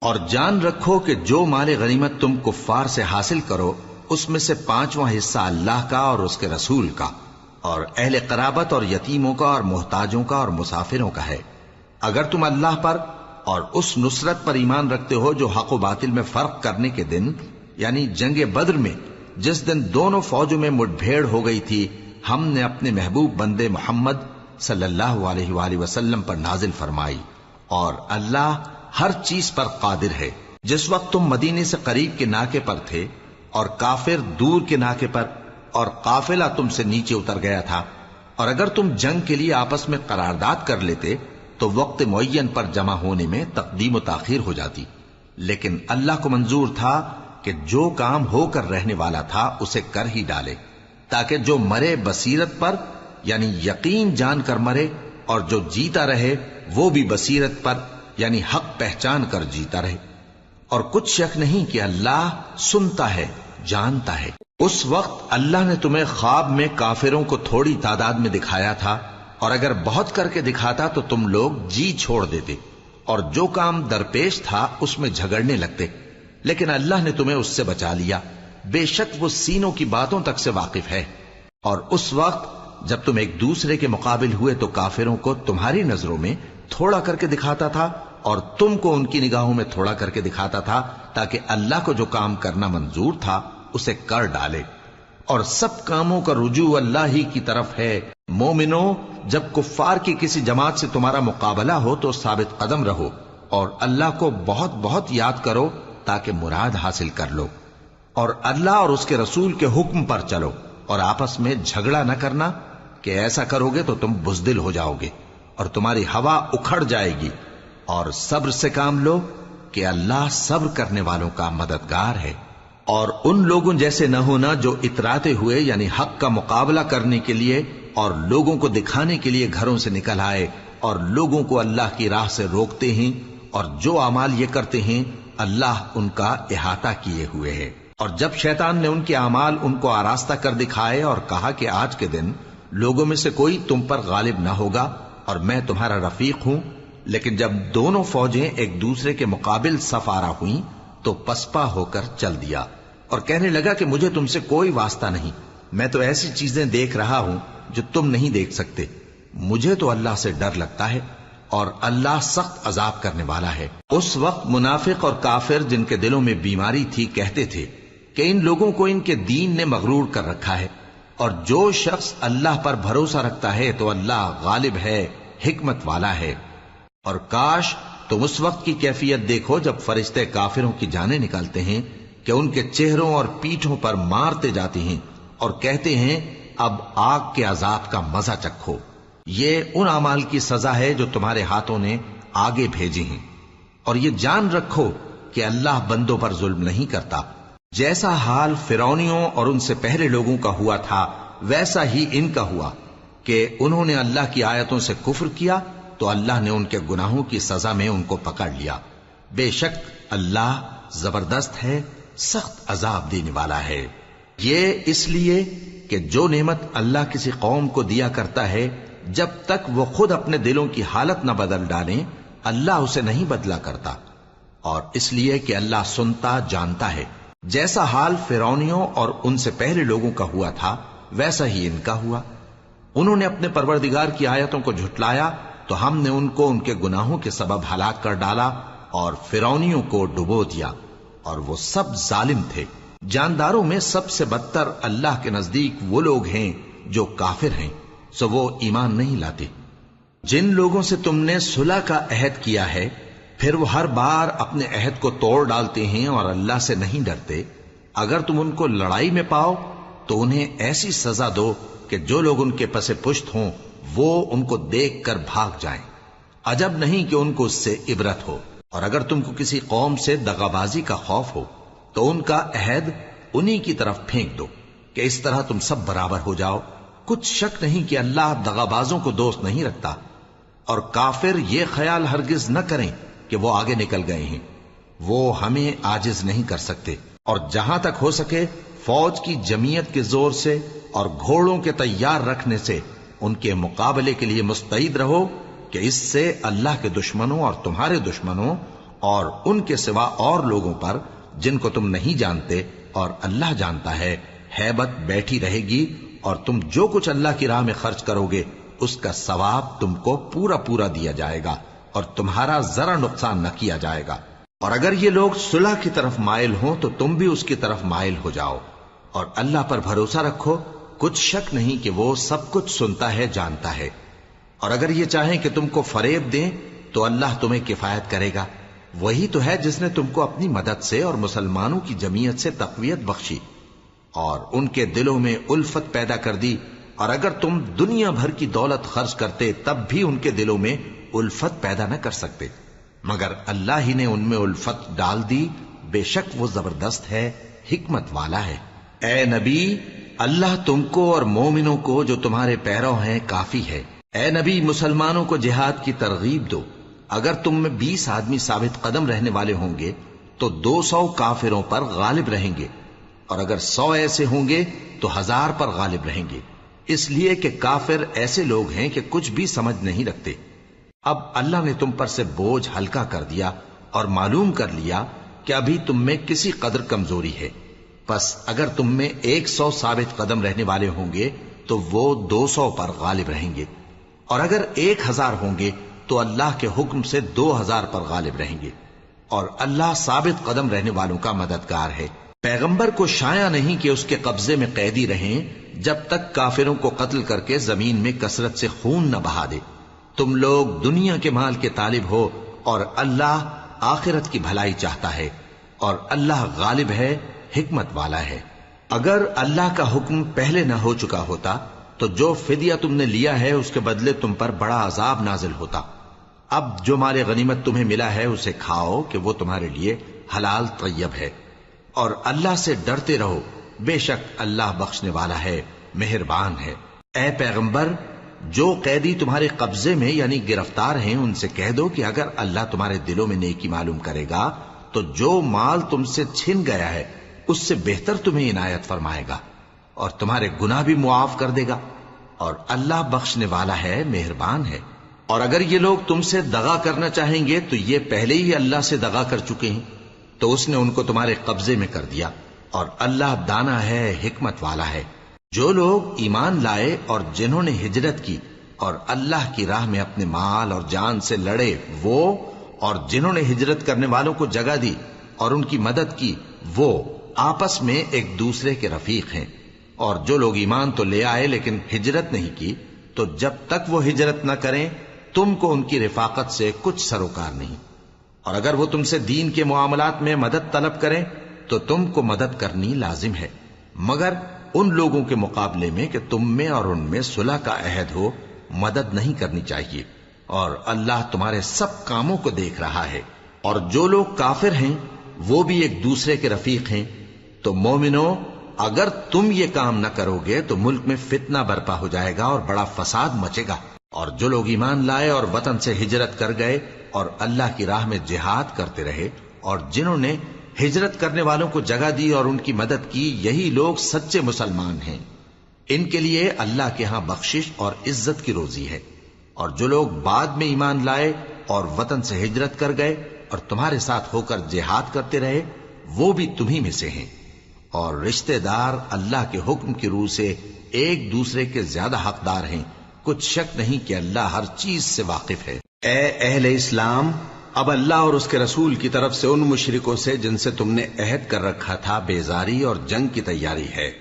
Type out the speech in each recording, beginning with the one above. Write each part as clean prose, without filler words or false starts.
اور جان رکھو کہ جو مال غنیمت تم کفار سے حاصل کرو اس میں سے 5واں حصہ اللہ کا اور اس کے رسول کا اور اہل قرابت اور یتیموں کا اور محتاجوں کا اور مسافروں کا ہے، اگر تم اللہ پر اور اس نصرت پر ایمان رکھتے ہو جو حق و باطل میں فرق کرنے کے دن یعنی جنگ بدر میں جس دن دونوں فوجوں میں مٹ بھیڑ ہو گئی تھی ہم نے اپنے محبوب بندے محمد صلی اللہ علیہ وآلہ وسلم پر نازل فرمائی، اور اللہ ہر چیز پر قادر ہے۔ جس وقت تم مدینے سے قریب کے ناکے پر تھے اور کافر دور کے ناکے پر اور قافلہ تم سے نیچے اتر گیا تھا، اور اگر تم جنگ کے لیے آپس میں قرارداد کر لیتے تو وقت معین پر جمع ہونے میں تقدیم و تاخیر ہو جاتی، لیکن اللہ کو منظور تھا کہ جو کام ہو کر رہنے والا تھا اسے کر ہی ڈالے، تاکہ جو مرے بصیرت پر یعنی یقین جان کر مرے، اور جو جیتا رہے وہ بھی بصیرت پر یعنی حق پہچان کر جیتا رہے۔ اور کچھ شک نہیں کہ اللہ سنتا ہے، جانتا ہے۔ اس وقت اللہ نے تمہیں خواب میں کافروں کو تھوڑی تعداد میں دکھایا تھا، اور اگر بہت کر کے دکھاتا تو تم لوگ جی چھوڑ دیتے اور جو کام درپیش تھا اس میں جھگڑنے لگتے، لیکن اللہ نے تمہیں اس سے بچا لیا، بے شک وہ سینوں کی باتوں تک سے واقف ہے۔ اور اس وقت جب تم ایک دوسرے کے مقابل ہوئے تو کافروں کو تمہاری نظروں میں تھوڑا کر کے دکھاتا تھا اور تم کو ان کی نگاہوں میں تھوڑا کر کے دکھاتا تھا، تاکہ اللہ کو جو کام کرنا منظور تھا اسے کر ڈالے، اور سب کاموں کا رجوع اللہ ہی کی طرف ہے۔ مومنو، جب کفار کی کسی جماعت سے تمہارا مقابلہ ہو تو ثابت قدم رہو اور اللہ کو بہت بہت یاد کرو تاکہ مراد حاصل کر لو، اور اللہ اور اس کے رسول کے حکم پر چلو، اور آپس میں جھگڑا نہ کرنا کہ ایسا کرو گے تو تم بزدل ہو جاؤ گے اور تمہاری ہوا اکھڑ جائے گی، اور صبر سے کام لو کہ اللہ صبر کرنے والوں کا مددگار ہے۔ اور ان لوگوں جیسے نہ ہونا جو اتراتے ہوئے یعنی حق کا مقابلہ کرنے کے لیے اور لوگوں کو دکھانے کے لیے گھروں سے نکل آئے اور لوگوں کو اللہ کی راہ سے روکتے ہیں، اور جو اعمال یہ کرتے ہیں اللہ ان کا احاطہ کیے ہوئے ہے۔ اور جب شیطان نے ان کے اعمال ان کو آراستہ کر دکھائے اور کہا کہ آج کے دن لوگوں میں سے کوئی تم پر غالب نہ ہوگا اور میں تمہارا رفیق ہوں، لیکن جب دونوں فوجیں ایک دوسرے کے مقابل صف آرا ہوئیں تو پسپا ہو کر چل دیا اور کہنے لگا کہ مجھے تم سے کوئی واسطہ نہیں، میں تو ایسی چیزیں دیکھ رہا ہوں جو تم نہیں دیکھ سکتے، مجھے تو اللہ سے ڈر لگتا ہے اور اللہ سخت عذاب کرنے والا ہے۔ اس وقت منافق اور کافر جن کے دلوں میں بیماری تھی کہتے تھے کہ ان لوگوں کو ان کے دین نے مغرور کر رکھا ہے، اور جو شخص اللہ پر بھروسہ رکھتا ہے تو اللہ غالب ہے، حکمت والا ہے۔ اور کاش تم اس وقت کی کیفیت دیکھو جب فرشتے کافروں کی جانیں نکالتے ہیں کہ ان کے چہروں اور پیٹھوں پر مارتے جاتے ہیں اور کہتے ہیں اب آگ کے عذاب کا مزہ چکھو، یہ ان اعمال کی سزا ہے جو تمہارے ہاتھوں نے آگے بھیجی ہیں۔ اور یہ جان رکھو کہ اللہ بندوں پر ظلم نہیں کرتا، جیسا حال فرعونیوں اور ان سے پہلے لوگوں کا ہوا تھا ویسا ہی ان کا ہوا کہ انہوں نے اللہ کی آیتوں سے کفر کیا تو اللہ نے ان کے گناہوں کی سزا میں ان کو پکڑ لیا، بے شک اللہ زبردست ہے، سخت عذاب دینے والا ہے۔ یہ اس لیے کہ جو نعمت اللہ کسی قوم کو دیا کرتا ہے جب تک وہ خود اپنے دلوں کی حالت نہ بدل ڈالیں اللہ اسے نہیں بدلا کرتا، اور اس لیے کہ اللہ سنتا جانتا ہے۔ جیسا حال فرعونیوں اور ان سے پہلے لوگوں کا ہوا تھا ویسا ہی ان کا ہوا، انہوں نے اپنے پروردگار کی آیتوں کو جھٹلایا تو ہم نے ان کو ان کے گناہوں کے سبب ہلاک کر ڈالا اور فرعونیوں کو ڈبو دیا، اور وہ سب ظالم تھے۔ جانداروں میں سب سے بدتر اللہ کے نزدیک وہ لوگ ہیں جو کافر ہیں، سو وہ ایمان نہیں لاتے۔ جن لوگوں سے تم نے صلح کا عہد کیا ہے پھر وہ ہر بار اپنے عہد کو توڑ ڈالتے ہیں اور اللہ سے نہیں ڈرتے، اگر تم ان کو لڑائی میں پاؤ تو انہیں ایسی سزا دو کہ جو لوگ ان کے پس پشت ہوں وہ ان کو دیکھ کر بھاگ جائیں، عجب نہیں کہ ان کو اس سے عبرت ہو۔ اور اگر تم کو کسی قوم سے دغابازی کا خوف ہو تو ان کا عہد انہی کی طرف پھینک دو کہ اس طرح تم سب برابر ہو جاؤ، کچھ شک نہیں کہ اللہ دغابازوں کو دوست نہیں رکھتا۔ اور کافر یہ خیال ہرگز نہ کریں کہ وہ آگے نکل گئے ہیں، وہ ہمیں عاجز نہیں کر سکتے، اور جہاں تک ہو سکے فوج کی جمعیت کے زور سے اور گھوڑوں کے تیار رکھنے سے ان کے مقابلے کے لیے مستعد رہو کہ اس سے اللہ کے دشمنوں اور تمہارے دشمنوں اور ان کے سوا اور لوگوں پر جن کو تم نہیں جانتے اور اللہ جانتا ہے ہیبت بیٹھی رہے گی، اور تم جو کچھ اللہ کی راہ میں خرچ کرو گے اس کا ثواب تم کو پورا پورا دیا جائے گا اور تمہارا ذرا نقصان نہ کیا جائے گا۔ اور اگر یہ لوگ صلح کی طرف مائل ہوں تو تم بھی اس کی طرف مائل ہو جاؤ، اور اللہ پر بھروسہ رکھو، کچھ شک نہیں کہ وہ سب کچھ سنتا ہے، جانتا ہے۔ اور اگر یہ چاہیں کہ تم کو فریب دیں تو اللہ تمہیں کفایت کرے گا، وہی تو ہے جس نے تم کو اپنی مدد سے اور مسلمانوں کی جمعیت سے تقویت بخشی اور ان کے دلوں میں الفت پیدا کر دی، اور اگر تم دنیا بھر کی دولت خرچ کرتے تب بھی ان کے دلوں میں الفت پیدا نہ کر سکتے، مگر اللہ ہی نے ان میں الفت ڈال دی، بے شک وہ زبردست ہے، حکمت والا ہے۔ اے نبی، اللہ تم کو اور مومنوں کو جو تمہارے پیرو ہیں کافی ہے۔ اے نبی، مسلمانوں کو جہاد کی ترغیب دو۔ اگر تم میں 20 آدمی ثابت قدم رہنے والے ہوں گے تو 200 کافروں پر غالب رہیں گے، اور اگر 100 ایسے ہوں گے تو 1000 پر غالب رہیں گے، اس لیے کہ کافر ایسے لوگ ہیں کہ کچھ بھی سمجھ نہیں رکھتے۔ اب اللہ نے تم پر سے بوجھ ہلکا کر دیا اور معلوم کر لیا کہ ابھی تم میں کسی قدر کمزوری ہے، پس اگر تم میں 100 ثابت قدم رہنے والے ہوں گے تو وہ 200 پر غالب رہیں گے، اور اگر 1000 ہوں گے تو اللہ کے حکم سے 2000 پر غالب رہیں گے، اور اللہ ثابت قدم رہنے والوں کا مددگار ہے۔ پیغمبر کو شایع نہیں کہ اس کے قبضے میں قیدی رہیں جب تک کافروں کو قتل کر کے زمین میں کثرت سے خون نہ بہا دے۔ تم لوگ دنیا کے مال کے طالب ہو اور اللہ آخرت کی بھلائی چاہتا ہے، اور اللہ غالب ہے، حکمت والا ہے۔ اگر اللہ کا حکم پہلے نہ ہو چکا ہوتا تو جو فدیہ تم نے لیا ہے اس کے بدلے تم پر بڑا عذاب نازل ہوتا۔ اب جو مال غنیمت تمہیں ملا ہے اسے کھاؤ کہ وہ تمہارے لیے حلال طیب ہے، اور اللہ سے ڈرتے رہو، بے شک اللہ بخشنے والا ہے، مہربان ہے۔ اے پیغمبر، جو قیدی تمہارے قبضے میں یعنی گرفتار ہیں ان سے کہہ دو کہ اگر اللہ تمہارے دلوں میں نیکی معلوم کرے گا تو جو مال تم سے چھن گیا ہے اس سے بہتر تمہیں عنایت فرمائے گا اور تمہارے گناہ بھی معاف کر دے گا، اور اللہ بخشنے والا ہے، مہربان ہے۔ اور اگر یہ لوگ تم سے دغا کرنا چاہیں گے تو یہ پہلے ہی اللہ سے دغا کر چکے ہیں، تو اس نے ان کو تمہارے قبضے میں کر دیا، اور اللہ دانا ہے، حکمت والا ہے۔ جو لوگ ایمان لائے اور جنہوں نے ہجرت کی اور اللہ کی راہ میں اپنے مال اور جان سے لڑے، وہ اور جنہوں نے ہجرت کرنے والوں کو جگہ دی اور ان کی مدد کی، وہ آپس میں ایک دوسرے کے رفیق ہیں۔ اور جو لوگ ایمان تو لے آئے لیکن ہجرت نہیں کی، تو جب تک وہ ہجرت نہ کریں تم کو ان کی رفاقت سے کچھ سروکار نہیں، اور اگر وہ تم سے دین کے معاملات میں مدد طلب کریں تو تم کو مدد کرنی لازم ہے، مگر ان لوگوں کے مقابلے میں کہ تم میں اور ان میں صلح کا عہد ہو مدد نہیں کرنی چاہیے، اور اللہ تمہارے سب کاموں کو دیکھ رہا ہے۔ اور جو لوگ کافر ہیں وہ بھی ایک دوسرے کے رفیق ہیں۔ تو مومنو، اگر تم یہ کام نہ کرو گے تو ملک میں فتنہ برپا ہو جائے گا اور بڑا فساد مچے گا۔ اور جو لوگ ایمان لائے اور وطن سے ہجرت کر گئے اور اللہ کی راہ میں جہاد کرتے رہے، اور جنہوں نے ہجرت کرنے والوں کو جگہ دی اور ان کی مدد کی، یہی لوگ سچے مسلمان ہیں۔ ان کے لیے اللہ کے ہاں بخشش اور عزت کی روزی ہے۔ اور جو لوگ بعد میں ایمان لائے اور وطن سے ہجرت کر گئے اور تمہارے ساتھ ہو کر جہاد کرتے رہے، وہ بھی تمہیں میں سے ہیں۔ اور رشتہ دار اللہ کے حکم کی روح سے ایک دوسرے کے زیادہ حقدار ہیں، کچھ شک نہیں کہ اللہ ہر چیز سے واقف ہے۔ اے اہل اسلام، اب اللہ اور اس کے رسول کی طرف سے ان مشرکوں سے جن سے تم نے عہد کر رکھا تھا بیزاری اور جنگ کی تیاری ہے۔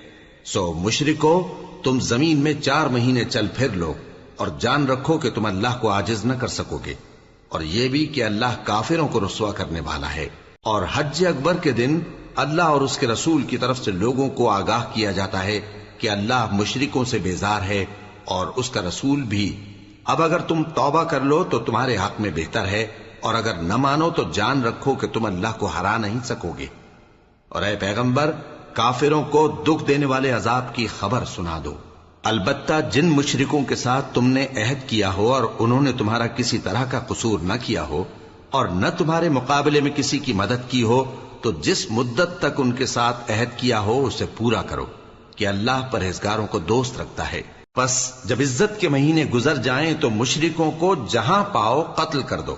سو مشرکو، تم زمین میں 4 مہینے چل پھر لو اور جان رکھو کہ تم اللہ کو عاجز نہ کر سکو گے، اور یہ بھی کہ اللہ کافروں کو رسوا کرنے والا ہے۔ اور حج اکبر کے دن اللہ اور اس کے رسول کی طرف سے لوگوں کو آگاہ کیا جاتا ہے کہ اللہ مشرکوں سے بیزار ہے اور اس کا رسول بھی۔ اب اگر تم توبہ کر لو تو تمہارے حق میں بہتر ہے، اور اگر نہ مانو تو جان رکھو کہ تم اللہ کو ہرا نہیں سکو گے۔ اور اے پیغمبر، کافروں کو دکھ دینے والے عذاب کی خبر سنا دو۔ البتہ جن مشرکوں کے ساتھ تم نے عہد کیا ہو اور انہوں نے تمہارا کسی طرح کا قصور نہ کیا ہو اور نہ تمہارے مقابلے میں کسی کی مدد کی ہو، تو جس مدت تک ان کے ساتھ عہد کیا ہو اسے پورا کرو، کہ اللہ پرہیزگاروں کو دوست رکھتا ہے۔ پس جب عزت کے مہینے گزر جائیں تو مشرکوں کو جہاں پاؤ قتل کر دو،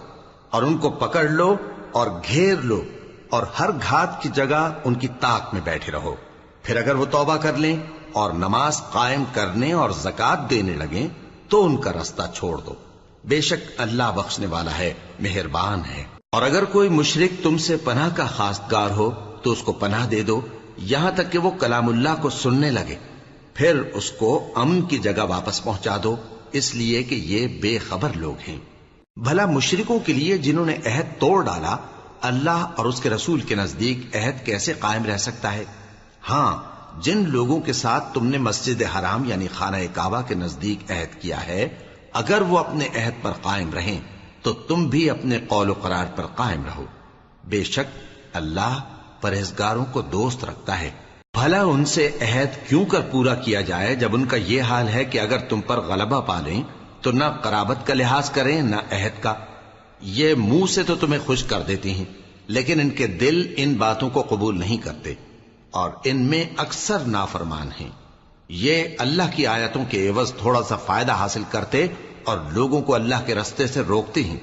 اور ان کو پکڑ لو اور گھیر لو اور ہر گھات کی جگہ ان کی طاق میں بیٹھے رہو. پھر اگر وہ توبہ کر لیں اور نماز قائم کرنے اور زکات دینے لگیں تو ان کا رستہ چھوڑ دو. بے شک اللہ بخشنے والا ہے، مہربان ہے. اور اگر کوئی مشرک تم سے پناہ کا خواستگار ہو تو اس کو پناہ دے دو یہاں تک کہ وہ کلام اللہ کو سننے لگے، پھر اس کو امن کی جگہ واپس پہنچا دو، اس لیے کہ یہ بے خبر لوگ ہیں. بھلا مشرکوں کے لیے جنہوں نے عہد توڑ ڈالا اللہ اور اس کے رسول کے نزدیک عہد کیسے قائم رہ سکتا ہے؟ ہاں، جن لوگوں کے ساتھ تم نے مسجد حرام یعنی خانہ کعبہ کے نزدیک عہد کیا ہے، اگر وہ اپنے عہد پر قائم رہیں تو تم بھی اپنے قول و قرار پر قائم رہو. بے شک اللہ پرہیزگاروں کو دوست رکھتا ہے. بھلا ان سے عہد کیوں کر پورا کیا جائے جب ان کا یہ حال ہے کہ اگر تم پر غلبہ پالیں تو نہ قرابت کا لحاظ کریں نہ عہد کا. یہ منہ سے تو تمہیں خوش کر دیتی ہیں لیکن ان کے دل ان باتوں کو قبول نہیں کرتے اور ان میں اکثر نافرمان ہیں. یہ اللہ کی آیتوں کے عوض تھوڑا سا فائدہ حاصل کرتے اور لوگوں کو اللہ کے رستے سے روکتے ہیں.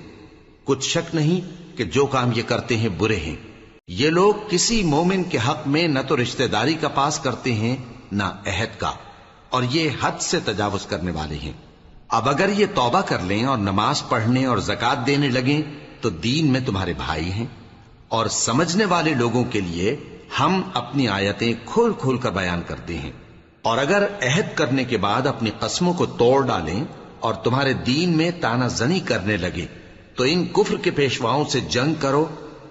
کچھ شک نہیں کہ جو کام یہ کرتے ہیں برے ہیں. یہ لوگ کسی مومن کے حق میں نہ تو رشتہ داری کا پاس کرتے ہیں نہ عہد کا، اور یہ حد سے تجاوز کرنے والے ہیں. اب اگر یہ توبہ کر لیں اور نماز پڑھنے اور زکات دینے لگیں تو دین میں تمہارے بھائی ہیں. اور سمجھنے والے لوگوں کے لیے ہم اپنی آیتیں کھول کھول کر بیان کرتے ہیں. اور اگر عہد کرنے کے بعد اپنی قسموں کو توڑ ڈالیں اور تمہارے دین میں تانا زنی کرنے لگے تو ان کفر کے پیشواؤں سے جنگ کرو.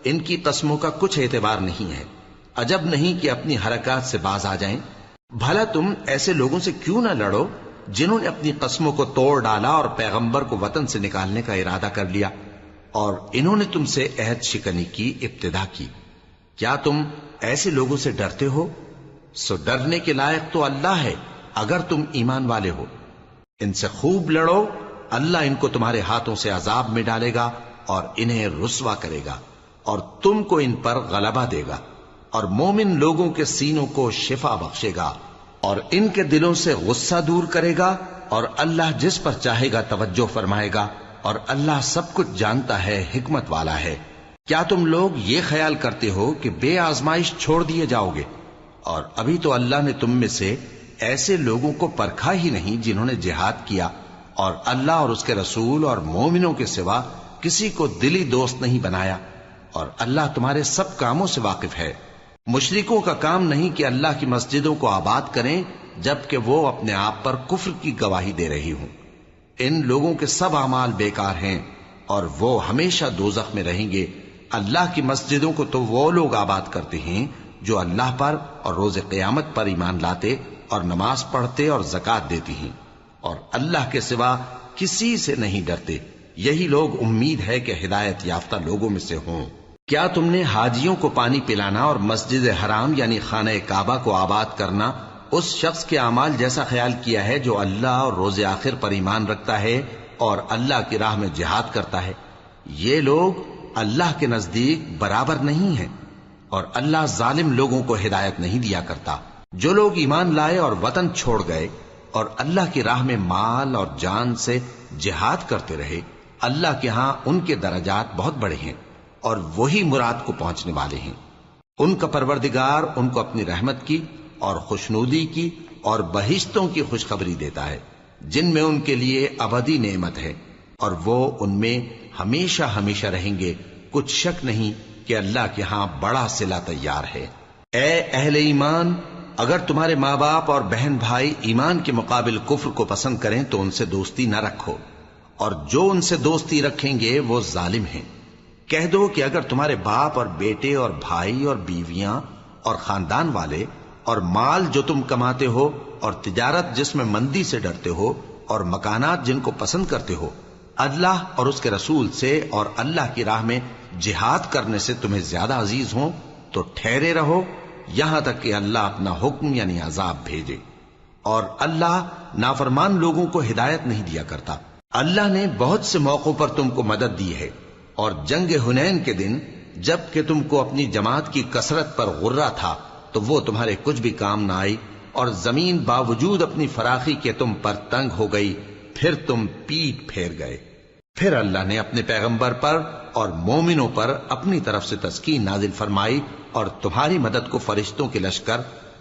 ان کی قسموں کا کچھ اعتبار نہیں ہے. عجب نہیں کہ اپنی حرکات سے باز آ جائیں. بھلا تم ایسے لوگوں سے کیوں نہ لڑو جنہوں نے اپنی قسموں کو توڑ ڈالا اور پیغمبر کو وطن سے نکالنے کا ارادہ کر لیا اور انہوں نے تم سے عہد شکنی کی ابتدا کی. کیا تم ایسے لوگوں سے ڈرتے ہو؟ سو ڈرنے کے لائق تو اللہ ہے اگر تم ایمان والے ہو. ان سے خوب لڑو، اللہ ان کو تمہارے ہاتھوں سے عذاب میں ڈالے گا اور انہیں رسوا کرے گا اور تم کو ان پر غلبہ دے گا اور مومن لوگوں کے سینوں کو شفا بخشے گا اور ان کے دلوں سے غصہ دور کرے گا اور اللہ جس پر چاہے گا توجہ فرمائے گا اور اللہ سب کچھ جانتا ہے، حکمت والا ہے. کیا تم لوگ یہ خیال کرتے ہو کہ بے آزمائش چھوڑ دیے جاؤ گے؟ اور ابھی تو اللہ نے تم میں سے ایسے لوگوں کو پرکھا ہی نہیں جنہوں نے جہاد کیا اور اللہ اور اس کے رسول اور مومنوں کے سوا کسی کو دلی دوست نہیں بنایا. اور اللہ تمہارے سب کاموں سے واقف ہے. مشرکوں کا کام نہیں کہ اللہ کی مسجدوں کو آباد کریں جبکہ وہ اپنے آپ پر کفر کی گواہی دے رہی ہوں. ان لوگوں کے سب اعمال بیکار ہیں اور وہ ہمیشہ دوزخ میں رہیں گے. اللہ کی مسجدوں کو تو وہ لوگ آباد کرتے ہیں جو اللہ پر اور روز قیامت پر ایمان لاتے اور نماز پڑھتے اور زکات دیتی ہیں اور اللہ کے سوا کسی سے نہیں ڈرتے. یہی لوگ امید ہے کہ ہدایت یافتہ لوگوں میں سے ہوں. کیا تم نے حاجیوں کو پانی پلانا اور مسجد حرام یعنی خانہ کعبہ کو آباد کرنا اس شخص کے اعمال جیسا خیال کیا ہے جو اللہ اور روز آخر پر ایمان رکھتا ہے اور اللہ کی راہ میں جہاد کرتا ہے؟ یہ لوگ اللہ کے نزدیک برابر نہیں ہیں اور اللہ ظالم لوگوں کو ہدایت نہیں دیا کرتا. جو لوگ ایمان لائے اور وطن چھوڑ گئے اور اللہ کی راہ میں مال اور جان سے جہاد کرتے رہے، اللہ کے ہاں ان کے درجات بہت بڑے ہیں اور وہی مراد کو پہنچنے والے ہیں. ان کا پروردگار ان کو اپنی رحمت کی اور خوشنودی کی اور بہشتوں کی خوشخبری دیتا ہے جن میں ان کے لیے ابدی نعمت ہے اور وہ ان میں ہمیشہ ہمیشہ رہیں گے. کچھ شک نہیں کہ اللہ کے ہاں بڑا صلہ تیار ہے. اے اہل ایمان، اگر تمہارے ماں باپ اور بہن بھائی ایمان کے مقابل کفر کو پسند کریں تو ان سے دوستی نہ رکھو، اور جو ان سے دوستی رکھیں گے وہ ظالم ہیں. کہہ دو کہ اگر تمہارے باپ اور بیٹے اور بھائی اور بیویاں اور خاندان والے اور مال جو تم کماتے ہو اور تجارت جس میں مندی سے ڈرتے ہو اور مکانات جن کو پسند کرتے ہو اللہ اور اس کے رسول سے اور اللہ کی راہ میں جہاد کرنے سے تمہیں زیادہ عزیز ہوں تو ٹھہرے رہو یہاں تک کہ اللہ اپنا حکم یعنی عذاب بھیجے. اور اللہ نافرمان لوگوں کو ہدایت نہیں دیا کرتا. اللہ نے بہت سے موقعوں پر تم کو مدد دی ہے اور جنگ حنین کے دن جب کہ تم کو اپنی جماعت کی کثرت پر غرہ تھا تو وہ تمہارے کچھ بھی کام نہ آئی اور زمین باوجود اپنی فراخی کے تم پر تنگ ہو گئی، پھر تم پیٹ پھیر گئے. پھر اللہ نے اپنے پیغمبر پر اور مومنوں پر اپنی طرف سے تسکین نازل فرمائی اور تمہاری مدد کو فرشتوں کے لشکر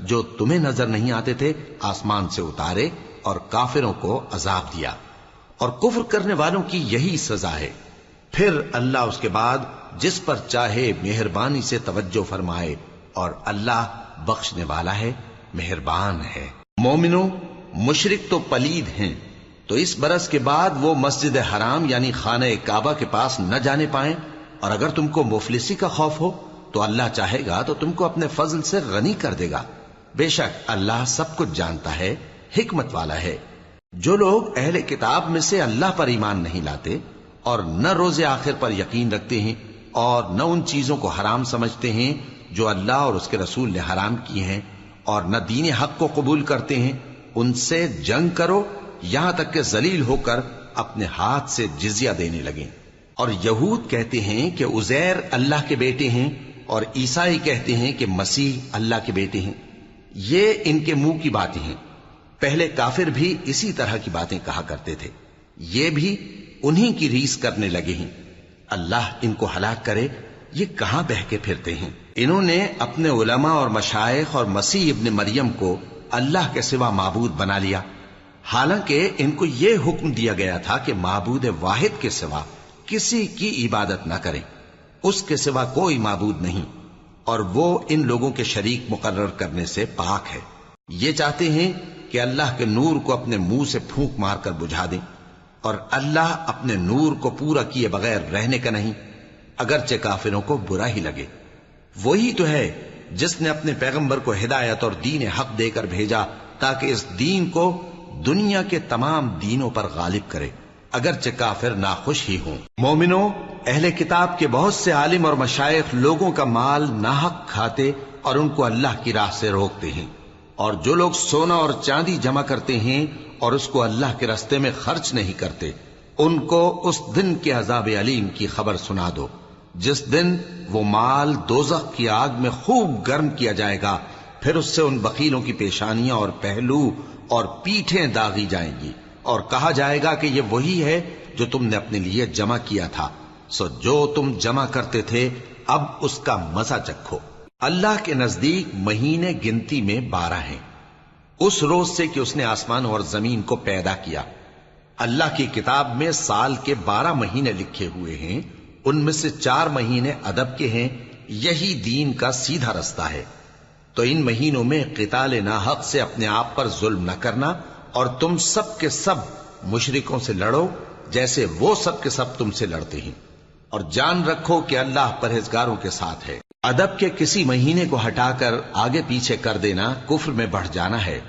جو تمہیں نظر نہیں آتے تھے آسمان سے اتارے اور کافروں کو عذاب دیا، اور کفر کرنے والوں کی یہی سزا ہے۔ پھر اللہ اس کے بعد جس پر چاہے مہربانی سے توجہ فرمائے، اور اللہ بخشنے والا ہے، مہربان ہے۔ مومنوں، مشرک تو پلید ہیں، تو اس برس کے بعد وہ مسجد حرام یعنی خانہ کعبہ کے پاس نہ جانے پائیں، اور اگر تم کو مفلسی کا خوف ہو تو اللہ چاہے گا تو تم کو اپنے فضل سے غنی کر دے گا۔ بے شک اللہ سب کچھ جانتا ہے، حکمت والا ہے۔ جو لوگ اہل کتاب میں سے اللہ پر ایمان نہیں لاتے اور نہ روز آخر پر یقین رکھتے ہیں اور نہ ان چیزوں کو حرام سمجھتے ہیں جو اللہ اور اس کے رسول نے حرام کی ہیں، اور نہ دین حق کو قبول کرتے ہیں، ان سے جنگ کرو یہاں تک کہ ذلیل ہو کر اپنے ہاتھ سے جزیہ دینے لگیں۔ اور یہود کہتے ہیں کہ عزیر اللہ کے بیٹے ہیں، اور عیسائی کہتے ہیں کہ مسیح اللہ کے بیٹے ہیں۔ یہ ان کے منہ کی باتیں ہیں، پہلے کافر بھی اسی طرح کی باتیں کہا کرتے تھے، یہ بھی انہی کی ریس کرنے لگے ہیں۔ اللہ ان کو ہلاک کرے، یہ کہاں بہہ کے پھرتے ہیں۔ انہوں نے اپنے علماء اور مشائخ اور مسیح ابن مریم کو اللہ کے سوا معبود بنا لیا، حالانکہ ان کو یہ حکم دیا گیا تھا کہ معبود واحد کے سوا کسی کی عبادت نہ کریں، اس کے سوا کوئی معبود نہیں، اور وہ ان لوگوں کے شریک مقرر کرنے سے پاک ہے۔ یہ چاہتے ہیں کہ اللہ کے نور کو اپنے منہ سے پھونک مار کر بجھا دیں، اور اللہ اپنے نور کو پورا کیے بغیر رہنے کا نہیں، اگرچہ کافروں کو برا ہی لگے۔ وہی تو ہے جس نے اپنے پیغمبر کو ہدایت اور دین حق دے کر بھیجا تاکہ اس دین کو دنیا کے تمام دینوں پر غالب کرے، اگرچہ کافر ناخوش ہی ہوں۔ مومنوں، اہل کتاب کے بہت سے عالم اور مشائخ لوگوں کا مال ناحق کھاتے اور ان کو اللہ کی راہ سے روکتے ہیں، اور جو لوگ سونا اور چاندی جمع کرتے ہیں اور اس کو اللہ کے راستے میں خرچ نہیں کرتے، ان کو اس دن کے عذاب علیم کی خبر سنا دو، جس دن وہ مال دوزخ کی آگ میں خوب گرم کیا جائے گا، پھر اس سے ان بخیلوں کی پیشانیاں اور پہلو اور پیٹھیں داغی جائیں گی، اور کہا جائے گا کہ یہ وہی ہے جو تم نے اپنے لیے جمع کیا تھا، سو جو تم جمع کرتے تھے اب اس کا مزہ چکھو۔ اللہ کے نزدیک مہینے گنتی میں 12 ہیں، اس روز سے کہ اس نے آسمان اور زمین کو پیدا کیا۔ اللہ کی کتاب میں سال کے 12 مہینے لکھے ہوئے ہیں، ان میں سے 4 مہینے ادب کے ہیں، یہی دین کا سیدھا رستہ ہے۔ تو ان مہینوں میں قتال ناحق سے اپنے آپ پر ظلم نہ کرنا، اور تم سب کے سب مشرکوں سے لڑو جیسے وہ سب کے سب تم سے لڑتے ہیں، اور جان رکھو کہ اللہ پرہیزگاروں کے ساتھ ہے۔ ادب کے کسی مہینے کو ہٹا کر آگے پیچھے کر دینا کفر میں بڑھ جانا ہے،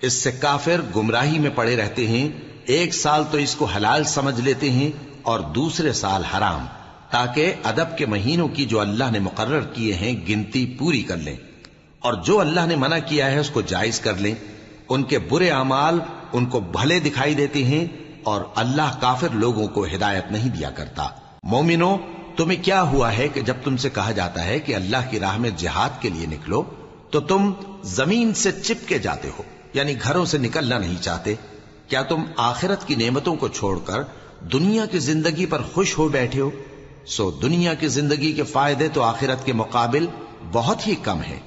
اس سے کافر گمراہی میں پڑے رہتے ہیں۔ ایک سال تو اس کو حلال سمجھ لیتے ہیں اور دوسرے سال حرام، تاکہ ادب کے مہینوں کی جو اللہ نے مقرر کیے ہیں گنتی پوری کر لیں، اور جو اللہ نے منع کیا ہے اس کو جائز کر لیں۔ ان کے برے اعمال ان کو بھلے دکھائی دیتے ہیں، اور اللہ کافر لوگوں کو ہدایت نہیں دیا کرتا۔ مومنوں، تمہیں کیا ہوا ہے کہ جب تم سے کہا جاتا ہے کہ اللہ کی راہ میں جہاد کے لیے نکلو تو تم زمین سے چپکے جاتے ہو، یعنی گھروں سے نکلنا نہیں چاہتے؟ کیا تم آخرت کی نعمتوں کو چھوڑ کر دنیا کی زندگی پر خوش ہو بیٹھے ہو؟ سو دنیا کی زندگی کے فائدے تو آخرت کے مقابل بہت ہی کم ہیں۔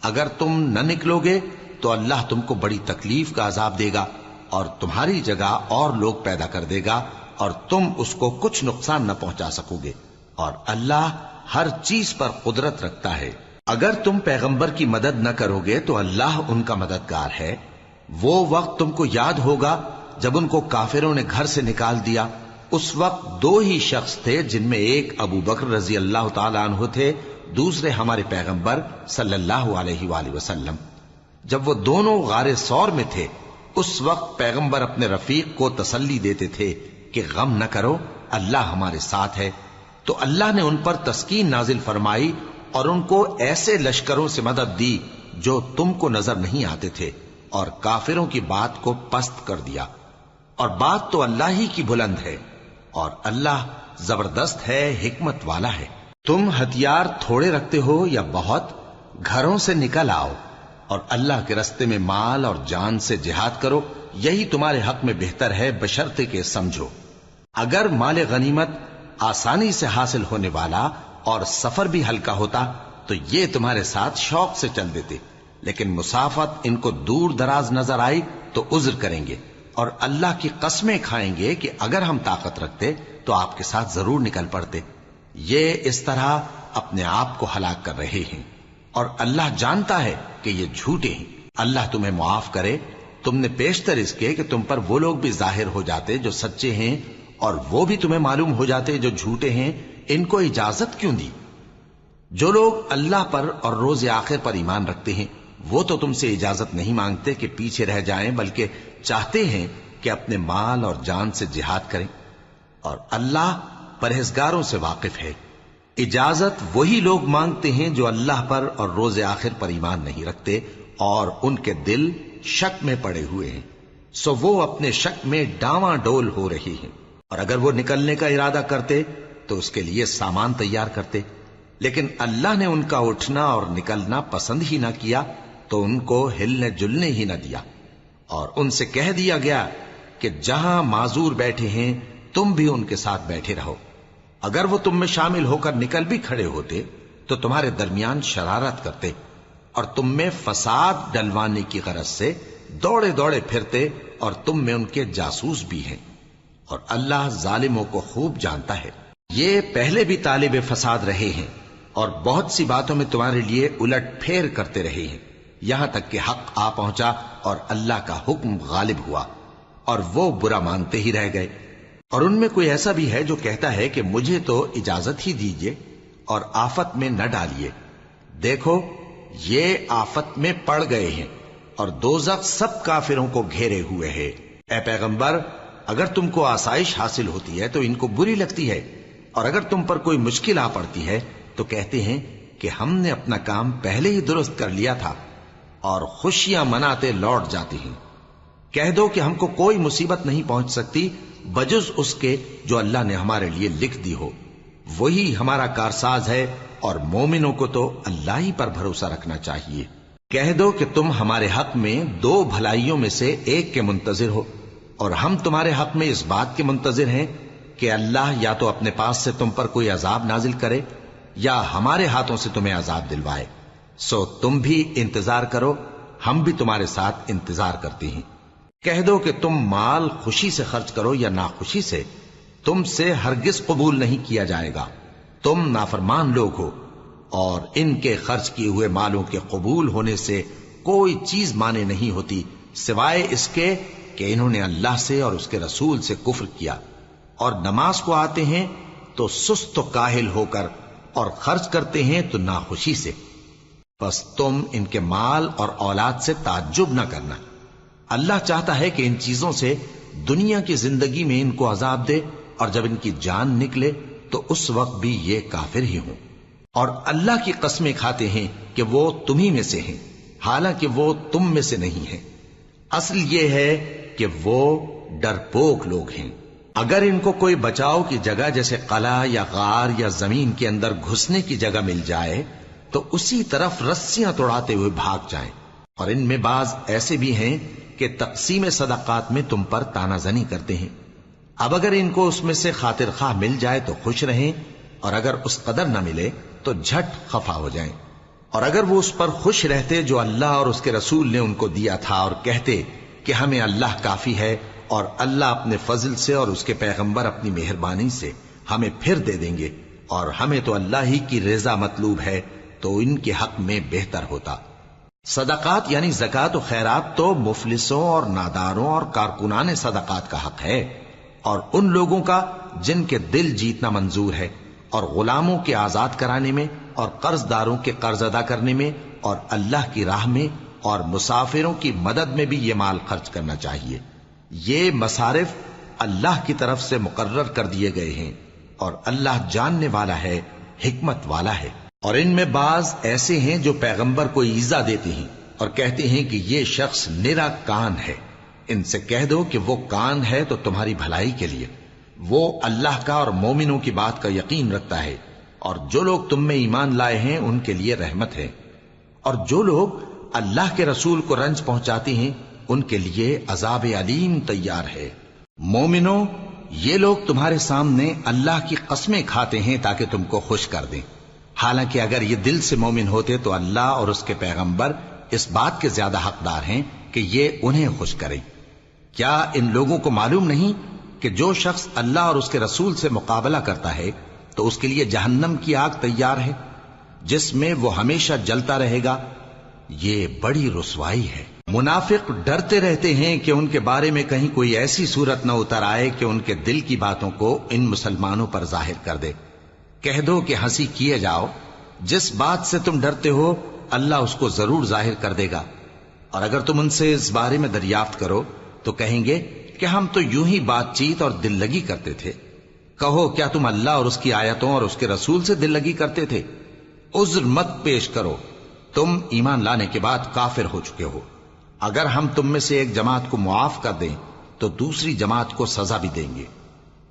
اگر تم نہ نکلو گے تو اللہ تم کو بڑی تکلیف کا عذاب دے گا، اور تمہاری جگہ اور لوگ پیدا کر دے گا، اور تم اس کو کچھ نقصان نہ پہنچا سکو گے، اور اللہ ہر چیز پر قدرت رکھتا ہے۔ اگر تم پیغمبر کی مدد نہ کرو گے تو اللہ ان کا مددگار ہے۔ وہ وقت تم کو یاد ہوگا جب ان کو کافروں نے گھر سے نکال دیا، اس وقت 2 ہی شخص تھے، جن میں ایک ابو بکر رضی اللہ تعالی عنہ تھے، دوسرے ہمارے پیغمبر صلی اللہ علیہ وآلہ وسلم۔ جب وہ دونوں غار ثور میں تھے، اس وقت پیغمبر اپنے رفیق کو تسلی دیتے تھے کہ غم نہ کرو، اللہ ہمارے ساتھ ہے۔ تو اللہ نے ان پر تسکین نازل فرمائی اور ان کو ایسے لشکروں سے مدد دی جو تم کو نظر نہیں آتے تھے، اور کافروں کی بات کو پست کر دیا، اور بات تو اللہ ہی کی بلند ہے، اور اللہ زبردست ہے، حکمت والا ہے۔ تم ہتھیار تھوڑے رکھتے ہو یا بہت، گھروں سے نکل آؤ اور اللہ کے راستے میں مال اور جان سے جہاد کرو، یہی تمہارے حق میں بہتر ہے، بشرطے کہ سمجھو۔ اگر مال غنیمت آسانی سے حاصل ہونے والا اور سفر بھی ہلکا ہوتا تو یہ تمہارے ساتھ شوق سے چل دیتے، لیکن مسافت ان کو دور دراز نظر آئی تو عذر کریں گے، اور اللہ کی قسمیں کھائیں گے کہ اگر ہم طاقت رکھتے تو آپ کے ساتھ ضرور نکل پڑتے۔ یہ اس طرح اپنے آپ کو ہلاک کر رہے ہیں، اور اللہ جانتا ہے کہ یہ جھوٹے ہیں۔ اللہ تمہیں معاف کرے، تم نے پیشتر اس کے کہ تم پر وہ لوگ بھی ظاہر ہو جاتے جو سچے ہیں، اور وہ بھی تمہیں معلوم ہو جاتے جو جھوٹے ہیں۔ ان کو اجازت کیوں دی؟ جو لوگ اللہ پر اور روز آخر پر ایمان رکھتے ہیں وہ تو تم سے اجازت نہیں مانگتے کہ پیچھے رہ جائیں، بلکہ چاہتے ہیں کہ اپنے مال اور جان سے جہاد کریں، اور اللہ پرہیزگاروں سے واقف ہے۔ اجازت وہی لوگ مانگتے ہیں جو اللہ پر اور روز آخر پر ایمان نہیں رکھتے اور ان کے دل شک میں پڑے ہوئے ہیں، سو وہ اپنے شک میں ڈاواں ڈول ہو رہی ہیں۔ اور اگر وہ نکلنے کا ارادہ کرتے تو اس کے لیے سامان تیار کرتے، لیکن اللہ نے ان کا اٹھنا اور نکلنا پسند ہی نہ کیا تو ان کو ہلنے جلنے ہی نہ دیا، اور ان سے کہہ دیا گیا کہ جہاں معذور بیٹھے ہیں تم بھی ان کے ساتھ بیٹھے رہو۔ اگر وہ تم میں شامل ہو کر نکل بھی کھڑے ہوتے تو تمہارے درمیان شرارت کرتے اور تم میں فساد ڈلوانے کی غرض سے دوڑے دوڑے پھرتے، اور تم میں ان کے جاسوس بھی ہیں، اور اللہ ظالموں کو خوب جانتا ہے۔ یہ پہلے بھی طالب فساد رہے ہیں اور بہت سی باتوں میں تمہارے لیے الٹ پھیر کرتے رہے ہیں، یہاں تک کہ حق آ پہنچا اور اللہ کا حکم غالب ہوا، اور وہ برا مانتے ہی رہ گئے۔ اور ان میں کوئی ایسا بھی ہے جو کہتا ہے کہ مجھے تو اجازت ہی دیجئے اور آفت میں نہ ڈالیے۔ دیکھو یہ آفت میں پڑ گئے ہیں، اور دوزخ سب کافروں کو گھیرے ہوئے ہے۔ اے پیغمبر، اگر تم کو آسائش حاصل ہوتی ہے تو ان کو بری لگتی ہے، اور اگر تم پر کوئی مشکل آ پڑتی ہے تو کہتے ہیں کہ ہم نے اپنا کام پہلے ہی درست کر لیا تھا، اور خوشیاں مناتے لوٹ جاتی ہیں۔ کہہ دو کہ ہم کو کوئی مصیبت نہیں پہنچ سکتی بجز اس کے جو اللہ نے ہمارے لیے لکھ دی ہو، وہی ہمارا کارساز ہے، اور مومنوں کو تو اللہ ہی پر بھروسہ رکھنا چاہیے۔ کہہ دو کہ تم ہمارے حق میں دو بھلائیوں میں سے ایک کے منتظر ہو، اور ہم تمہارے حق میں اس بات کے منتظر ہیں کہ اللہ یا تو اپنے پاس سے تم پر کوئی عذاب نازل کرے یا ہمارے ہاتھوں سے تمہیں عذاب دلوائے، سو تم بھی انتظار کرو، ہم بھی تمہارے ساتھ انتظار کرتے ہیں۔ کہہ دو کہ تم مال خوشی سے خرچ کرو یا ناخوشی سے، تم سے ہرگز قبول نہیں کیا جائے گا، تم نافرمان لوگ ہو، اور ان کے خرچ کیے ہوئے مالوں کے قبول ہونے سے کوئی چیز مانے نہیں ہوتی سوائے اس کے کہ انہوں نے اللہ سے اور اس کے رسول سے کفر کیا، اور نماز کو آتے ہیں تو سست و کاہل ہو کر، اور خرچ کرتے ہیں تو ناخوشی سے۔ بس تم ان کے مال اور اولاد سے تعجب نہ کرنا، اللہ چاہتا ہے کہ ان چیزوں سے دنیا کی زندگی میں ان کو عذاب دے، اور جب ان کی جان نکلے تو اس وقت بھی یہ کافر ہی ہوں، اور اللہ کی قسمیں کھاتے ہیں کہ وہ تمہیں میں سے ہیں، حالانکہ وہ تم میں سے نہیں ہیں۔ اصل یہ ہے کہ وہ ڈرپوک لوگ ہیں۔ اگر ان کو کوئی بچاؤ کی جگہ جیسے قلعہ یا غار یا زمین کے اندر گھسنے کی جگہ مل جائے تو اسی طرف رسیاں توڑاتے ہوئے بھاگ جائیں، اور ان میں بعض ایسے بھی ہیں کہ تقسیم صدقات میں تم پر تانا زنی کرتے ہیں۔ اب اگر ان کو اس میں سے خاطر خواہ مل جائے تو خوش رہیں، اور اگر اس قدر نہ ملے تو جھٹ خفا ہو جائیں۔ اور اگر وہ اس پر خوش رہتے جو اللہ اور اس کے رسول نے ان کو دیا تھا، اور کہتے کہ ہمیں اللہ کافی ہے، اور اللہ اپنے فضل سے اور اس کے پیغمبر اپنی مہربانی سے ہمیں پھر دے دیں گے، اور ہمیں تو اللہ ہی کی رضا مطلوب ہے، تو ان کے حق میں بہتر ہوتا۔ صدقات یعنی زکوٰۃ و خیرات تو مفلسوں اور ناداروں اور کارکنان صدقات کا حق ہے، اور ان لوگوں کا جن کے دل جیتنا منظور ہے، اور غلاموں کے آزاد کرانے میں، اور قرض داروں کے قرض ادا کرنے میں، اور اللہ کی راہ میں، اور مسافروں کی مدد میں بھی یہ مال خرچ کرنا چاہیے۔ یہ مصارف اللہ کی طرف سے مقرر کر دیے گئے ہیں، اور اللہ جاننے والا ہے، حکمت والا ہے۔ اور ان میں بعض ایسے ہیں جو پیغمبر کو ایذا دیتے ہیں اور کہتے ہیں کہ یہ شخص نرا کان ہے۔ ان سے کہہ دو کہ وہ کان ہے تو تمہاری بھلائی کے لیے، وہ اللہ کا اور مومنوں کی بات کا یقین رکھتا ہے، اور جو لوگ تم میں ایمان لائے ہیں ان کے لیے رحمت ہے، اور جو لوگ اللہ کے رسول کو رنج پہنچاتے ہیں ان کے لیے عذاب علیم تیار ہے۔ مومنوں، یہ لوگ تمہارے سامنے اللہ کی قسمیں کھاتے ہیں تاکہ تم کو خوش کر دیں، حالانکہ اگر یہ دل سے مومن ہوتے تو اللہ اور اس کے پیغمبر اس بات کے زیادہ حقدار ہیں کہ یہ انہیں خوش کریں۔ کیا ان لوگوں کو معلوم نہیں کہ جو شخص اللہ اور اس کے رسول سے مقابلہ کرتا ہے تو اس کے لیے جہنم کی آگ تیار ہے جس میں وہ ہمیشہ جلتا رہے گا؟ یہ بڑی رسوائی ہے۔ منافق ڈرتے رہتے ہیں کہ ان کے بارے میں کہیں کوئی ایسی صورت نہ اتر آئے کہ ان کے دل کی باتوں کو ان مسلمانوں پر ظاہر کر دے۔ کہہ دو کہ ہنسی کیے جاؤ، جس بات سے تم ڈرتے ہو اللہ اس کو ضرور ظاہر کر دے گا، اور اگر تم ان سے اس بارے میں دریافت کرو تو کہیں گے کہ ہم تو یوں ہی بات چیت اور دل لگی کرتے تھے۔ کہو کیا تم اللہ اور اس کی آیتوں اور اس کے رسول سے دل لگی کرتے تھے؟ عذر مت پیش کرو، تم ایمان لانے کے بعد کافر ہو چکے ہو۔ اگر ہم تم میں سے ایک جماعت کو معاف کر دیں تو دوسری جماعت کو سزا بھی دیں گے،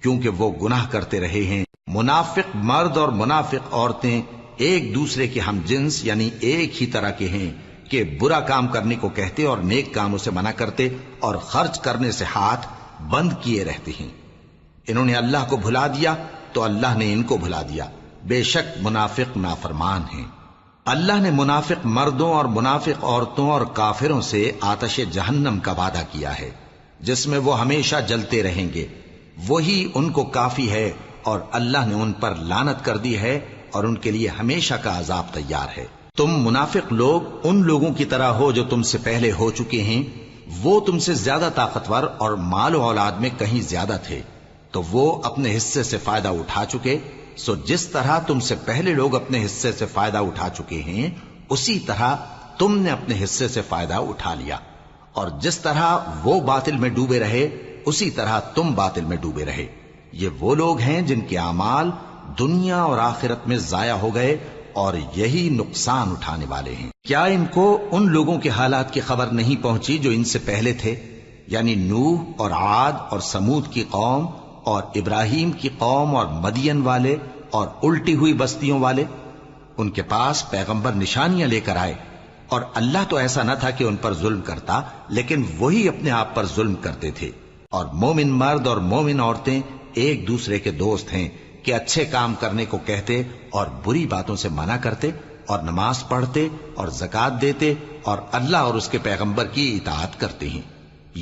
کیونکہ وہ گناہ کرتے رہے ہیں۔ منافق مرد اور منافق عورتیں ایک دوسرے کے ہم جنس یعنی ایک ہی طرح کے ہیں کہ برا کام کرنے کو کہتے اور نیک کاموں سے منع کرتے اور خرچ کرنے سے ہاتھ بند کیے رہتے ہیں۔ انہوں نے اللہ کو بھلا دیا تو اللہ نے ان کو بھلا دیا، بے شک منافق نافرمان ہیں۔ اللہ نے منافق مردوں اور منافق عورتوں اور کافروں سے آتش جہنم کا وعدہ کیا ہے جس میں وہ ہمیشہ جلتے رہیں گے، وہی ان کو کافی ہے، اور اللہ نے ان پر لعنت کر دی ہے اور ان کے لیے ہمیشہ کا عذاب تیار ہے۔ تم منافق لوگ ان لوگوں کی طرح ہو جو تم سے پہلے ہو چکے ہیں، وہ تم سے زیادہ طاقتور اور مال و اولاد میں کہیں زیادہ تھے، تو وہ اپنے حصے سے فائدہ اٹھا چکے، سو جس طرح تم سے پہلے لوگ اپنے حصے سے فائدہ اٹھا چکے ہیں اسی طرح تم نے اپنے حصے سے فائدہ اٹھا لیا، اور جس طرح وہ باطل میں ڈوبے رہے اسی طرح تم باطل میں ڈوبے رہے۔ یہ وہ لوگ ہیں جن کے اعمال دنیا اور آخرت میں ضائع ہو گئے اور یہی نقصان اٹھانے والے ہیں۔ کیا ان کو ان لوگوں کے حالات کی خبر نہیں پہنچی جو ان سے پہلے تھے، یعنی نوح اور عاد اور سمود کی قوم اور ابراہیم کی قوم اور مدین والے اور الٹی ہوئی بستیوں والے؟ ان کے پاس پیغمبر نشانیاں لے کر آئے، اور اللہ تو ایسا نہ تھا کہ ان پر ظلم کرتا، لیکن وہی اپنے آپ پر ظلم کرتے تھے۔ اور مومن مرد اور مومن عورتیں ایک دوسرے کے دوست ہیں کہ اچھے کام کرنے کو کہتے اور بری باتوں سے منع کرتے، اور نماز پڑھتے اور زکوٰۃ دیتے اور اللہ اور اس کے پیغمبر کی اطاعت کرتے ہیں۔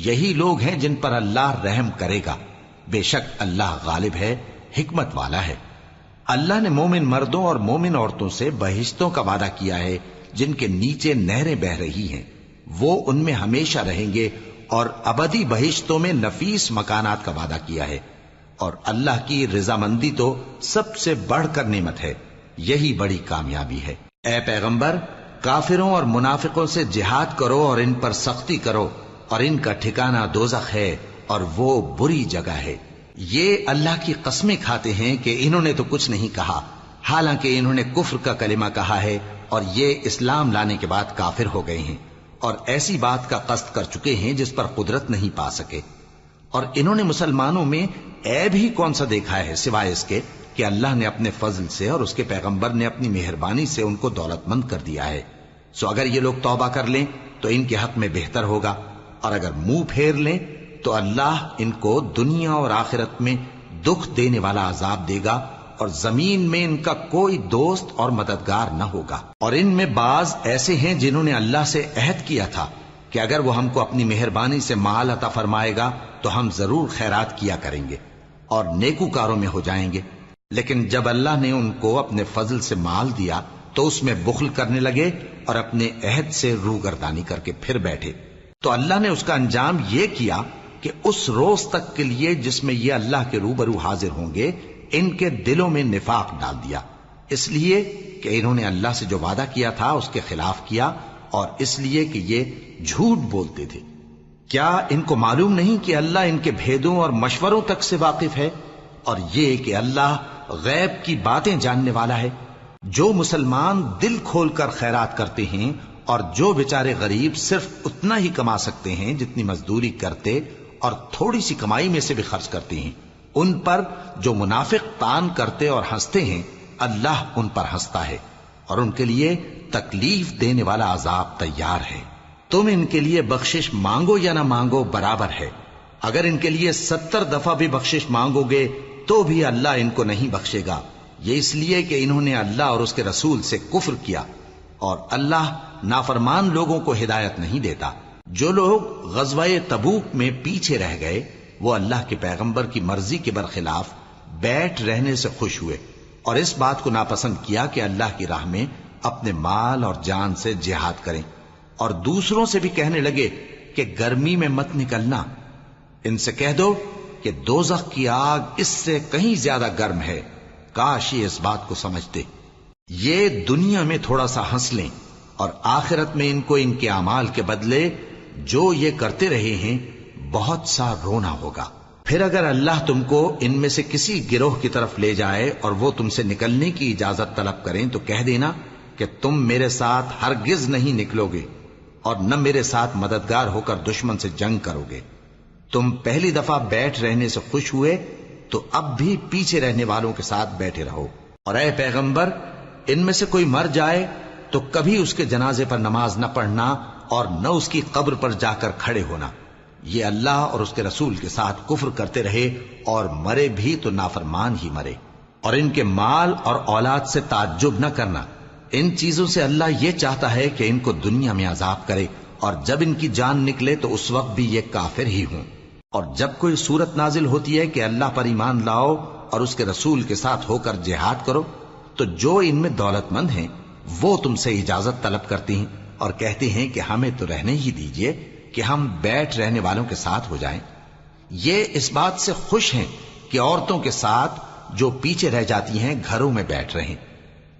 یہی لوگ ہیں جن پر اللہ رحم کرے گا، بے شک اللہ غالب ہے، حکمت والا ہے۔ اللہ نے مومن مردوں اور مومن عورتوں سے بہشتوں کا وعدہ کیا ہے جن کے نیچے نہریں بہ رہی ہیں، وہ ان میں ہمیشہ رہیں گے، اور ابدی بہشتوں میں نفیس مکانات کا وعدہ کیا ہے۔ اور اللہ کی رضامندی تو سب سے بڑھ کر نعمت ہے، یہی بڑی کامیابی ہے۔ اے پیغمبر، کافروں اور منافقوں سے جہاد کرو اور ان پر سختی کرو، اور ان کا ٹھکانہ دوزخ ہے اور وہ بری جگہ ہے۔ یہ اللہ کی قسمیں کھاتے ہیں کہ انہوں نے تو کچھ نہیں کہا، حالانکہ انہوں نے کفر کا کلمہ کہا ہے اور یہ اسلام لانے کے بعد کافر ہو گئے ہیں، اور ایسی بات کا قصد کر چکے ہیں جس پر قدرت نہیں پا سکے۔ اور انہوں نے مسلمانوں میں عیب ہی کون سا دیکھا ہے سوائے اس کے کہ اللہ نے اپنے فضل سے اور اس کے پیغمبر نے اپنی مہربانی سے ان کو دولت مند کر دیا ہے۔ سو اگر یہ لوگ توبہ کر لیں تو ان کے حق میں بہتر ہوگا، اور اگر منہ پھیر لیں تو اللہ ان کو دنیا اور آخرت میں دکھ دینے والا عذاب دے گا، اور زمین میں ان کا کوئی دوست اور مددگار نہ ہوگا۔ اور ان میں بعض ایسے ہیں جنہوں نے اللہ سے عہد کیا تھا کہ اگر وہ ہم کو اپنی مہربانی سے مال عطا فرمائے گا تو ہم ضرور خیرات کیا کریں گے اور نیکوکاروں میں ہو جائیں گے، لیکن جب اللہ نے ان کو اپنے فضل سے مال دیا تو اس میں بخل کرنے لگے اور اپنے عہد سے روگردانی کر کے پھر بیٹھے، تو اللہ نے اس کا انجام یہ کیا کہ اس روز تک کے لیے جس میں یہ اللہ کے روبرو حاضر ہوں گے ان کے دلوں میں نفاق ڈال دیا، اس لیے کہ انہوں نے اللہ سے جو وعدہ کیا تھا اس کے خلاف کیا، اور اس لیے کہ یہ جھوٹ بولتے تھے۔ کیا ان کو معلوم نہیں کہ اللہ ان کے بھیدوں اور مشوروں تک سے واقف ہے، اور یہ کہ اللہ غیب کی باتیں جاننے والا ہے؟ جو مسلمان دل کھول کر خیرات کرتے ہیں اور جو بیچارے غریب صرف اتنا ہی کما سکتے ہیں جتنی مزدوری کرتے اور تھوڑی سی کمائی میں سے بھی خرچ کرتے ہیں، ان پر جو منافق تان کرتے اور ہنستے ہیں اللہ ان پر ہنستا ہے، اور ان کے لیے تکلیف دینے والا عذاب تیار ہے۔ تم ان کے لیے بخشش مانگو یا نہ مانگو برابر ہے، اگر ان کے لیے 70 دفعہ بھی بخشش مانگو گے تو بھی اللہ ان کو نہیں بخشے گا، یہ اس لیے کہ انہوں نے اللہ اور اس کے رسول سے کفر کیا، اور اللہ نافرمان لوگوں کو ہدایت نہیں دیتا۔ جو لوگ غزوہ تبوک میں پیچھے رہ گئے وہ اللہ کے پیغمبر کی مرضی کے برخلاف بیٹھ رہنے سے خوش ہوئے اور اس بات کو ناپسند کیا کہ اللہ کی راہ میں اپنے مال اور جان سے جہاد کریں، اور دوسروں سے بھی کہنے لگے کہ گرمی میں مت نکلنا۔ ان سے کہہ دو کہ دوزخ کی آگ اس سے کہیں زیادہ گرم ہے، کاش یہ اس بات کو سمجھتے۔ یہ دنیا میں تھوڑا سا ہنس لیں اور آخرت میں ان کو ان کے اعمال کے بدلے جو یہ کرتے رہے ہیں بہت سا رونا ہوگا۔ پھر اگر اللہ تم کو ان میں سے کسی گروہ کی طرف لے جائے اور وہ تم سے نکلنے کی اجازت طلب کریں تو کہہ دینا کہ تم میرے ساتھ ہرگز نہیں نکلو گے اور نہ میرے ساتھ مددگار ہو کر دشمن سے جنگ کرو گے۔ تم پہلی دفعہ بیٹھ رہنے سے خوش ہوئے تو اب بھی پیچھے رہنے والوں کے ساتھ بیٹھے رہو، اور اے پیغمبر ان میں سے کوئی مر جائے تو کبھی اس کے جنازے پر نماز نہ پڑھنا اور نہ اس کی قبر پر جا کر کھڑے ہونا۔ یہ اللہ اور اس کے رسول کے ساتھ کفر کرتے رہے اور مرے بھی تو نافرمان ہی مرے۔ اور ان کے مال اور اولاد سے تعجب نہ کرنا، ان چیزوں سے اللہ یہ چاہتا ہے کہ ان کو دنیا میں عذاب کرے، اور جب ان کی جان نکلے تو اس وقت بھی یہ کافر ہی ہوں۔ اور جب کوئی صورت نازل ہوتی ہے کہ اللہ پر ایمان لاؤ اور اس کے رسول کے ساتھ ہو کر جہاد کرو، تو جو ان میں دولت مند ہیں وہ تم سے اجازت طلب کرتی ہیں اور کہتے ہیں کہ ہمیں تو رہنے ہی دیجئے کہ ہم بیٹھ رہنے والوں کے ساتھ ہو جائیں۔ یہ اس بات سے خوش ہیں کہ عورتوں کے ساتھ جو پیچھے رہ جاتی ہیں گھروں میں بیٹھ رہیں۔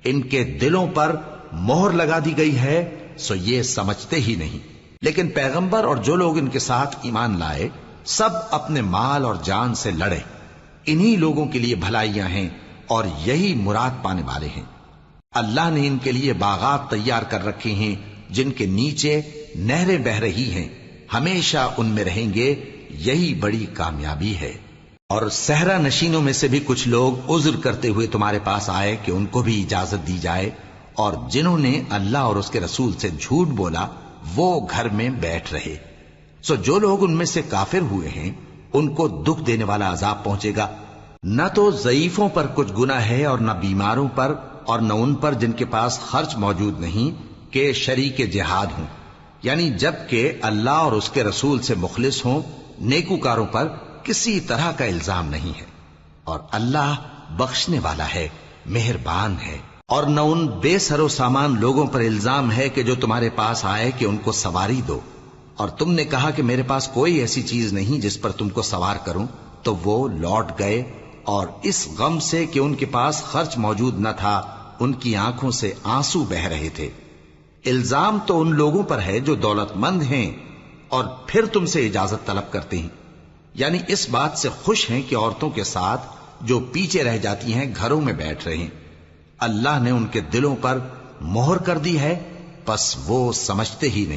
ان کے دلوں پر مہر لگا دی گئی ہے سو یہ سمجھتے ہی نہیں۔ لیکن پیغمبر اور جو لوگ ان کے ساتھ ایمان لائے سب اپنے مال اور جان سے لڑے، انہی لوگوں کے لیے بھلائیاں ہیں اور یہی مراد پانے والے ہیں۔ اللہ نے ان کے لیے باغات تیار کر رکھے ہیں جن کے نیچے نہریں بہ رہی ہیں، ہمیشہ ان میں رہیں گے، یہی بڑی کامیابی ہے۔ اور صحرا نشینوں میں سے بھی کچھ لوگ عذر کرتے ہوئے تمہارے پاس آئے کہ ان کو بھی اجازت دی جائے، اور جنہوں نے اللہ اور اس کے رسول سے جھوٹ بولا وہ گھر میں بیٹھ رہے۔ سو جو لوگ ان میں سے کافر ہوئے ہیں ان کو دکھ دینے والا عذاب پہنچے گا۔ نہ تو ضعیفوں پر کچھ گناہ ہے اور نہ بیماروں پر اور نہ ان پر جن کے پاس خرچ موجود نہیں کہ شریک جہاد ہوں، یعنی جب کہ اللہ اور اس کے رسول سے مخلص ہوں، نیکوکاروں پر کسی طرح کا الزام نہیں ہے، اور اللہ بخشنے والا ہے، مہربان ہے۔ اور نہ ان بے سر و سامان لوگوں پر الزام ہے کہ جو تمہارے پاس آئے کہ ان کو سواری دو، اور تم نے کہا کہ میرے پاس کوئی ایسی چیز نہیں جس پر تم کو سوار کروں، تو وہ لوٹ گئے، اور اس غم سے کہ ان کے پاس خرچ موجود نہ تھا ان کی آنکھوں سے آنسو بہ رہے تھے۔ الزام تو ان لوگوں پر ہے جو دولت مند ہیں اور پھر تم سے اجازت طلب کرتے ہیں، یعنی اس بات سے خوش ہیں کہ عورتوں کے ساتھ جو پیچھے رہ جاتی ہیں گھروں میں بیٹھ رہے ہیں۔ اللہ نے ان کے دلوں پر مہر کر دی ہے، پس وہ سمجھتے ہی نہیں۔